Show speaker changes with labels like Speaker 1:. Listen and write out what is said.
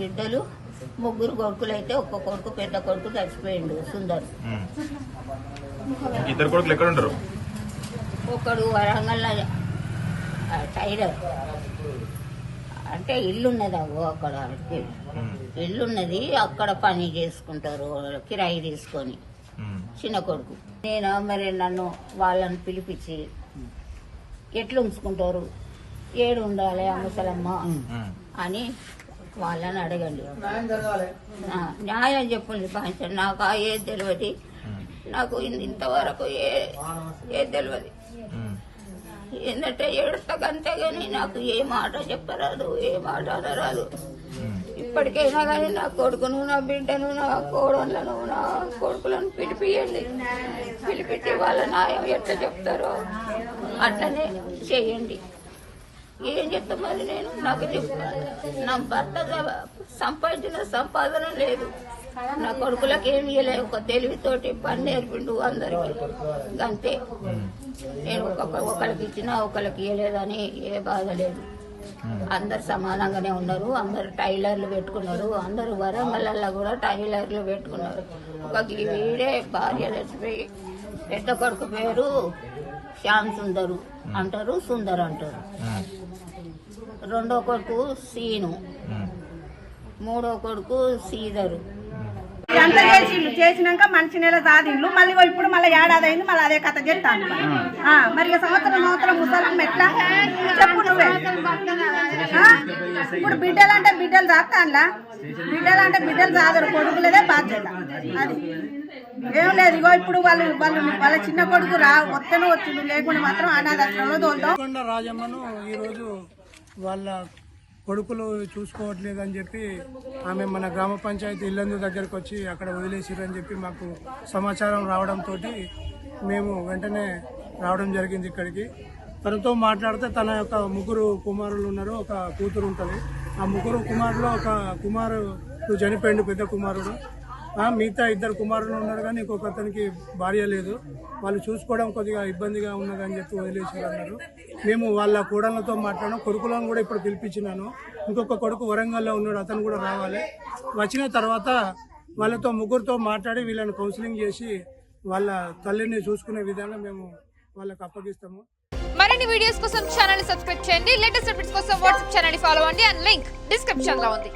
Speaker 1: బిడ్డలు, 3 కొడుకులు అయితే ఒక్క కొడుకు పెద్ద కొడుకు చచ్చిపోయిండు సుందర్.
Speaker 2: 2 కొడుకులు ఎక్కడ ఉంటారు?
Speaker 1: ఒకడు వరంగల్ టైలర్ అంటే ఇల్లున్నది అక్కడ ఇల్లున్నది, అక్కడ పని చేసుకుంటారు కిరాయి తీసుకొని చిన్న కొడుకు. నేను మరి నన్ను వాళ్ళని పిలిపించి ఎట్లు ఉంచుకుంటారు, ఏడు ఉండాలి ఆ ముసలమ్మ అని వాళ్ళని అడగండి. న్యాయం చెప్పండి పంచాయతీ. నాకు ఏది తెలియదు, నాకు ఇంతవరకు ఏది తెలియదు. ఏంటంటే ఏడుస్తాక అంతేగాని నాకు ఏ మాట చెప్పరాదు, ఏ మాట అనరాదు. ఇప్పటికైనా కానీ నా కొడుకును, నా బిడ్డను, నా కోడళ్ళను, నా కొడుకులను పిలిపియండి. పిలిపించి వాళ్ళ న్యాయం ఎట్లా చెప్తారో అట్లనే చేయండి. ఏం చెప్తా మరి నేను? నాకు నా భర్త సంపాదించిన సంపాదన లేదు, నా కొడుకులకు ఏమి ఇవ్వలేదు. ఒక తెలివితోటి పని నేర్పిండు అందరికి, అంతే. నేను ఒకరికి ఇచ్చినా ఒకరికి ఇవ్వలేదని ఏ బాధ లేదు. అందరు సమానంగానే ఉన్నారు. అందరు టైలర్లు పెట్టుకున్నారు. అందరు వరంగల్లో కూడా టైలర్లు పెట్టుకున్నారు. ఒక వీడే భార్య చచ్చిపోయి పెద్ద కొడుకు పేరు శ్యామ్ సుందరు అంటారు, సుందర్ అంటారు. 2వ కొడుకు సీను, 3వ కొడుకు శ్రీధరు.
Speaker 3: అంతా చేసినాక మంచి నెల సాధిండ్లు. మళ్ళీ ఇప్పుడు మళ్ళీ ఏడాది అయింది, మళ్ళీ అదే కథ చెప్తాను. మరి సంవత్సరం ముసలం ఎట్లా చెప్పు నువ్వే. ఇప్పుడు బిడ్డలంటే బిడ్డలు సాగుతానులా, బిడ్డలంటే బిడ్డలు సాగరు, కొడుకులేదే బాధ్యత. అది ఏం లేదు. ఇగో ఇప్పుడు వాళ్ళ చిన్న కొడుకు వస్తేనే వచ్చిండు, లేకుండా మాత్రం అనాథాశ్రమంలో తోలుతాం.
Speaker 4: రాజమ్మను ఈరోజు వాళ్ళ కొడుకులు చూసుకోవట్లేదని చెప్పి ఆమె మన గ్రామ పంచాయతీ ఇల్లందు దగ్గరకు వచ్చి అక్కడ వదిలేసిరని చెప్పి మాకు సమాచారం రావడంతో మేము వెంటనే రావడం జరిగింది ఇక్కడికి. తనతో మాట్లాడితే తన యొక్క 3 కుమారులు ఉన్నారు, ఒక కూతురు ఉంటుంది. ఆ 3 కుమారులు ఒక కుమారుడు చనిపోయిండు, పెద్ద కుమారుడు. మిగతా 2 కుమారులు ఉన్నారు, కానీ ఇంకొక అతనికి భార్య లేదు. వాళ్ళు చూసుకోవడం కొద్దిగా ఇబ్బందిగా ఉన్నదని చెప్పి వదిలేసి అన్నారు. మేము వాళ్ళ కోడళ్ళతో మాట్లాడాం, కొడుకులను కూడా ఇప్పుడు పిలిపించినాను. ఇంకొక కొడుకు వరంగల్లో ఉన్నాడు, అతను కూడా రావాలి. వచ్చిన తర్వాత వాళ్ళతో 3తో మాట్లాడి వీళ్ళని కౌన్సిలింగ్ చేసి వాళ్ళ తల్లిని చూసుకునే విధంగా మేము వాళ్ళకి అప్పగిస్తాము.
Speaker 5: మరిన్ని వీడియోస్ కోసం ఛానల్ ని సబ్స్క్రైబ్ చేయండి. లేటెస్ట్ అప్డేట్స్ కోసం వాట్సాప్ ఛానల్ ని ఫాలో అవ్వండి. అండ్ లింక్ డిస్క్రిప్షన్ లో ఉంది.